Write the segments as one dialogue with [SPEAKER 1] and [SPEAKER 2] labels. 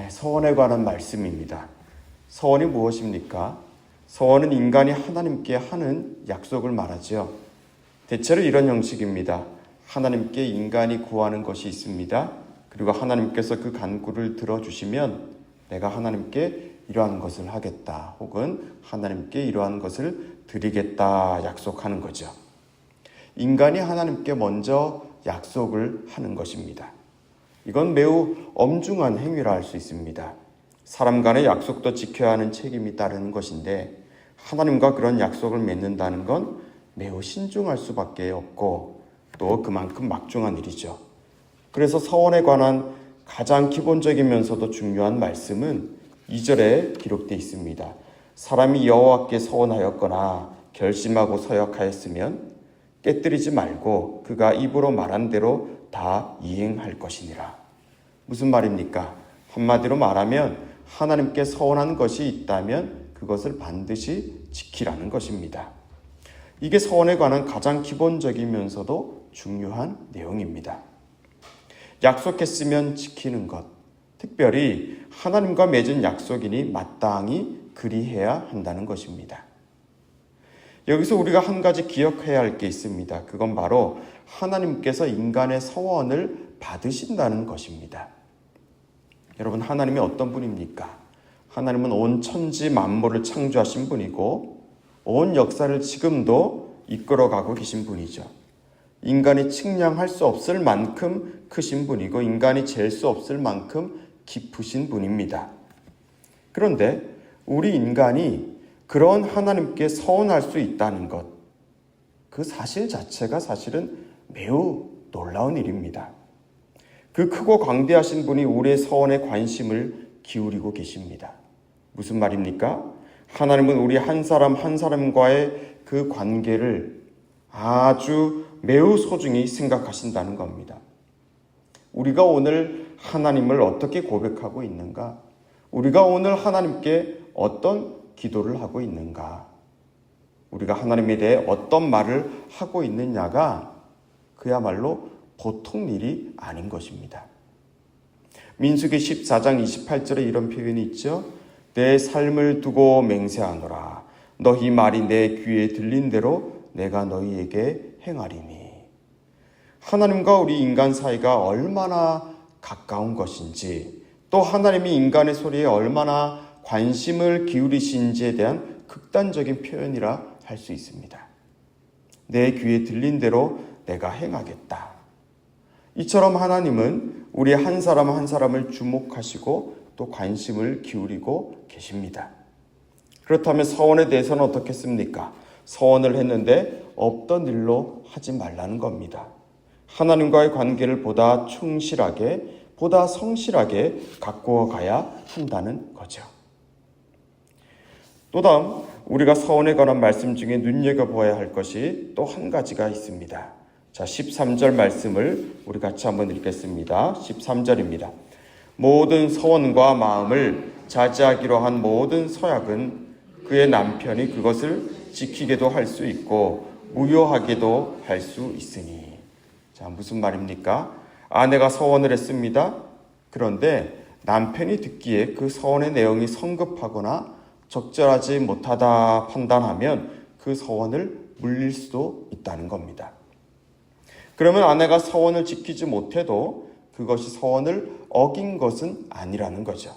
[SPEAKER 1] 서원에 관한 말씀입니다. 서원이 무엇입니까? 서원은 인간이 하나님께 하는 약속을 말하죠. 대체로 이런 형식입니다. 하나님께 인간이 구하는 것이 있습니다. 그리고 하나님께서 그 간구를 들어주시면 내가 하나님께 이러한 것을 하겠다, 혹은 하나님께 이러한 것을 드리겠다 약속하는 거죠. 인간이 하나님께 먼저 약속을 하는 것입니다. 이건 매우 엄중한 행위라 할 수 있습니다. 사람 간의 약속도 지켜야 하는 책임이 따르는 것인데 하나님과 그런 약속을 맺는다는 건 매우 신중할 수밖에 없고 또 그만큼 막중한 일이죠. 그래서 서원에 관한 가장 기본적이면서도 중요한 말씀은 2절에 기록되어 있습니다. 사람이 여호와께 서원하였거나 결심하고 서약하였으면 깨뜨리지 말고 그가 입으로 말한 대로 다 이행할 것이니라. 무슨 말입니까? 한마디로 말하면 하나님께 서원한 것이 있다면 그것을 반드시 지키라는 것입니다. 이게 서원에 관한 가장 기본적이면서도 중요한 내용입니다. 약속했으면 지키는 것, 특별히 하나님과 맺은 약속이니 마땅히 그리해야 한다는 것입니다. 여기서 우리가 한 가지 기억해야 할 게 있습니다. 그건 바로 하나님께서 인간의 서원을 받으신다는 것입니다. 여러분, 하나님이 어떤 분입니까? 하나님은 온 천지 만물을 창조하신 분이고 온 역사를 지금도 이끌어가고 계신 분이죠. 인간이 측량할 수 없을 만큼 크신 분이고 인간이 잴 수 없을 만큼 깊으신 분입니다. 그런데 우리 인간이 그런 하나님께 서원할 수 있다는 것, 그 사실 자체가 사실은 매우 놀라운 일입니다. 그 크고 광대하신 분이 우리의 서원에 관심을 기울이고 계십니다. 무슨 말입니까? 하나님은 우리 한 사람 한 사람과의 그 관계를 아주 매우 소중히 생각하신다는 겁니다. 우리가 오늘 하나님을 어떻게 고백하고 있는가? 우리가 오늘 하나님께 어떤 기도를 하고 있는가? 우리가 하나님에 대해 어떤 말을 하고 있느냐가 그야말로 보통 일이 아닌 것입니다. 민수기 14장 28절에 이런 표현이 있죠. 내 삶을 두고 맹세하노라. 너희 말이 내 귀에 들린 대로 내가 너희에게 행하리니. 하나님과 우리 인간 사이가 얼마나 가까운 것인지, 또 하나님이 인간의 소리에 얼마나 관심을 기울이신지에 대한 극단적인 표현이라 할 수 있습니다. 내 귀에 들린 대로 내가 행하겠다. 이처럼 하나님은 우리 한 사람 한 사람을 주목하시고 또 관심을 기울이고 계십니다. 그렇다면 서원에 대해서는 어떻겠습니까? 서원을 했는데 없던 일로 하지 말라는 겁니다. 하나님과의 관계를 보다 충실하게, 보다 성실하게 가꾸어 가야 한다는 거죠. 또 다음 우리가 서원에 관한 말씀 중에 눈여겨보아야 할 것이 또 한 가지가 있습니다. 자, 13절 말씀을 우리 같이 한번 읽겠습니다. 13절입니다. 모든 서원과 마음을 자제하기로 한 모든 서약은 그의 남편이 그것을 지키게도 할 수 있고 무효하게도 할 수 있으니. 자, 무슨 말입니까? 아내가 서원을 했습니다. 그런데 남편이 듣기에 그 서원의 내용이 성급하거나 적절하지 못하다 판단하면 그 서원을 물릴 수도 있다는 겁니다. 그러면 아내가 서원을 지키지 못해도 그것이 서원을 어긴 것은 아니라는 거죠.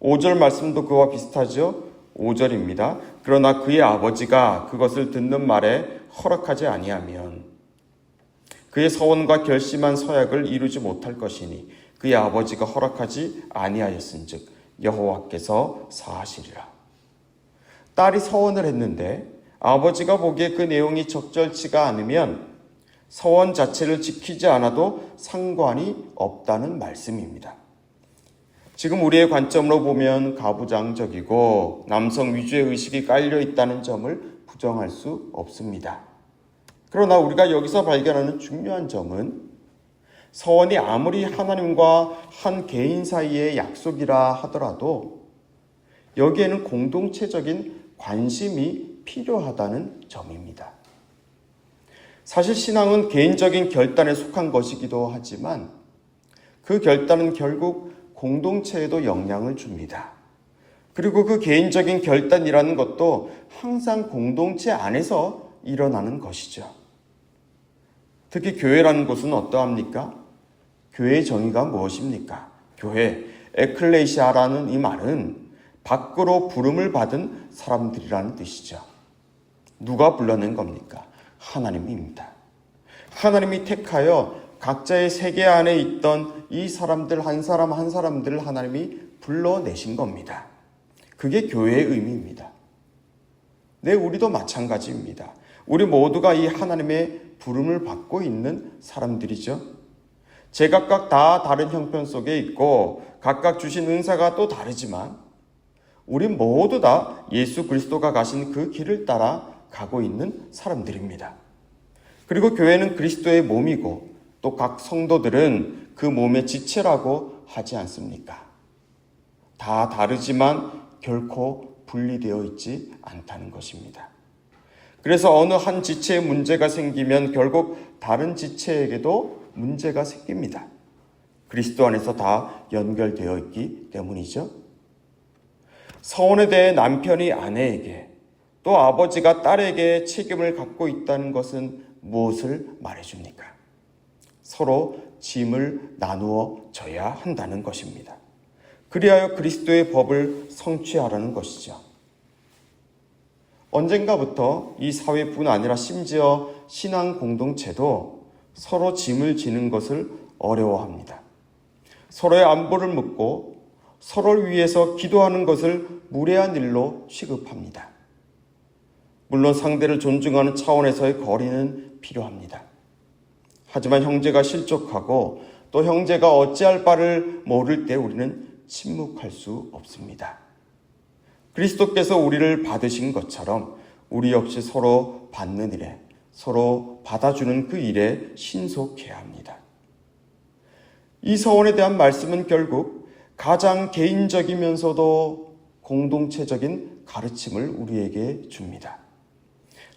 [SPEAKER 1] 5절 말씀도 그와 비슷하죠. 5절입니다. 그러나 그의 아버지가 그것을 듣는 말에 허락하지 아니하면 그의 서원과 결심한 서약을 이루지 못할 것이니 그의 아버지가 허락하지 아니하였은즉 여호와께서 사하시리라. 딸이 서원을 했는데 아버지가 보기에 그 내용이 적절치가 않으면 서원 자체를 지키지 않아도 상관이 없다는 말씀입니다. 지금 우리의 관점으로 보면 가부장적이고 남성 위주의 의식이 깔려 있다는 점을 부정할 수 없습니다. 그러나 우리가 여기서 발견하는 중요한 점은 서원이 아무리 하나님과 한 개인 사이의 약속이라 하더라도 여기에는 공동체적인 관심이 필요하다는 점입니다. 사실 신앙은 개인적인 결단에 속한 것이기도 하지만 그 결단은 결국 공동체에도 영향을 줍니다. 그리고 그 개인적인 결단이라는 것도 항상 공동체 안에서 일어나는 것이죠. 특히 교회라는 곳은 어떠합니까? 교회의 정의가 무엇입니까? 교회, 에클레시아라는 이 말은 밖으로 부름을 받은 사람들이라는 뜻이죠. 누가 불러낸 겁니까? 하나님입니다. 하나님이 택하여 각자의 세계 안에 있던 이 사람들 한 사람 한 사람들을 하나님이 불러내신 겁니다. 그게 교회의 의미입니다. 네, 우리도 마찬가지입니다. 우리 모두가 이 하나님의 부름을 받고 있는 사람들이죠. 제각각 다 다른 형편 속에 있고 각각 주신 은사가 또 다르지만 우리 모두 다 예수 그리스도가 가신 그 길을 따라 가고 있는 사람들입니다. 그리고 교회는 그리스도의 몸이고 또 각 성도들은 그 몸의 지체라고 하지 않습니까? 다 다르지만 결코 분리되어 있지 않다는 것입니다. 그래서 어느 한 지체에 문제가 생기면 결국 다른 지체에게도 문제가 생깁니다. 그리스도 안에서 다 연결되어 있기 때문이죠. 서원에 대해 남편이 아내에게 또 아버지가 딸에게 책임을 갖고 있다는 것은 무엇을 말해줍니까? 서로 짐을 나누어 져야 한다는 것입니다. 그리하여 그리스도의 법을 성취하라는 것이죠. 언젠가부터 이 사회뿐 아니라 심지어 신앙 공동체도 서로 짐을 지는 것을 어려워합니다. 서로의 안부를 묻고 서로를 위해서 기도하는 것을 무례한 일로 취급합니다. 물론 상대를 존중하는 차원에서의 거리는 필요합니다. 하지만 형제가 실족하고 또 형제가 어찌할 바를 모를 때 우리는 침묵할 수 없습니다. 그리스도께서 우리를 받으신 것처럼 우리 역시 서로 받는 일에, 서로 받아주는 그 일에 신속해야 합니다. 이 서원에 대한 말씀은 결국 가장 개인적이면서도 공동체적인 가르침을 우리에게 줍니다.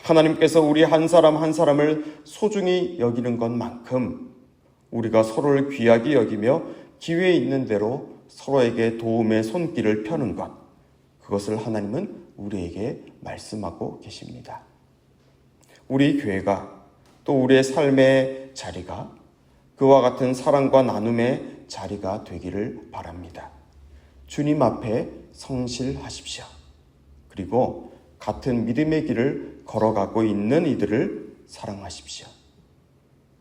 [SPEAKER 1] 하나님께서 우리 한 사람 한 사람을 소중히 여기는 것만큼 우리가 서로를 귀하게 여기며 기회 있는 대로 서로에게 도움의 손길을 펴는 것, 그것을 하나님은 우리에게 말씀하고 계십니다. 우리 교회가 또 우리의 삶의 자리가 그와 같은 사랑과 나눔의 자리가 되기를 바랍니다. 주님 앞에 성실하십시오. 그리고 같은 믿음의 길을 걸어가고 있는 이들을 사랑하십시오.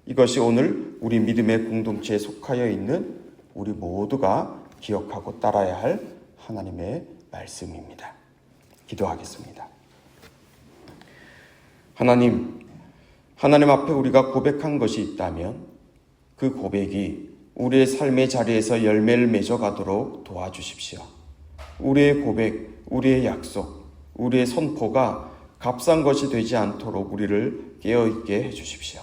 [SPEAKER 1] 이것이 오늘 우리 믿음의 공동체에 속하여 있는 우리 모두가 기억하고 따라야 할 하나님의 말씀입니다. 기도하겠습니다. 하나님 앞에 우리가 고백한 것이 있다면 그 고백이 우리의 삶의 자리에서 열매를 맺어가도록 도와주십시오. 우리의 고백, 우리의 약속, 우리의 선포가 값싼 것이 되지 않도록 우리를 깨어있게 해주십시오.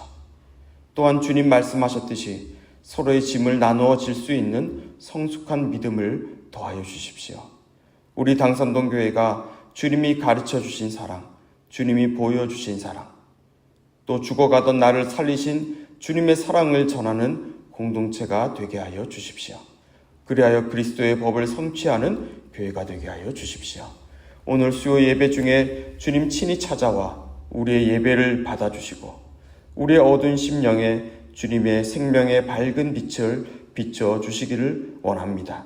[SPEAKER 1] 또한 주님 말씀하셨듯이 서로의 짐을 나누어 질 수 있는 성숙한 믿음을 더하여 주십시오. 우리 당산동교회가 주님이 가르쳐 주신 사랑, 주님이 보여주신 사랑, 또 죽어가던 나를 살리신 주님의 사랑을 전하는 공동체가 되게 하여 주십시오. 그리하여 그리스도의 법을 성취하는 교회가 되게 하여 주십시오. 오늘 수요 예배 중에 주님 친히 찾아와 우리의 예배를 받아주시고 우리의 어두운 심령에 주님의 생명의 밝은 빛을 비춰 주시기를 원합니다.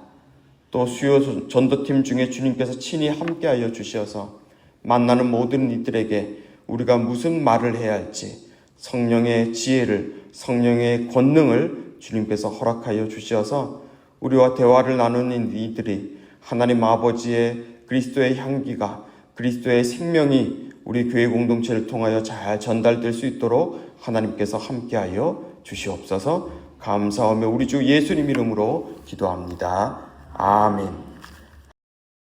[SPEAKER 1] 또 수요 전도팀 중에 주님께서 친히 함께하여 주셔서 만나는 모든 이들에게 우리가 무슨 말을 해야 할지 성령의 지혜를, 성령의 권능을 주님께서 허락하여 주셔서 우리와 대화를 나누는 이들이 하나님 아버지의 그리스도의 향기가, 그리스도의 생명이 우리 교회 공동체를 통하여 잘 전달될 수 있도록 하나님께서 함께하여 주시옵소서. 감사하며 우리 주 예수님 이름으로 기도합니다. 아멘.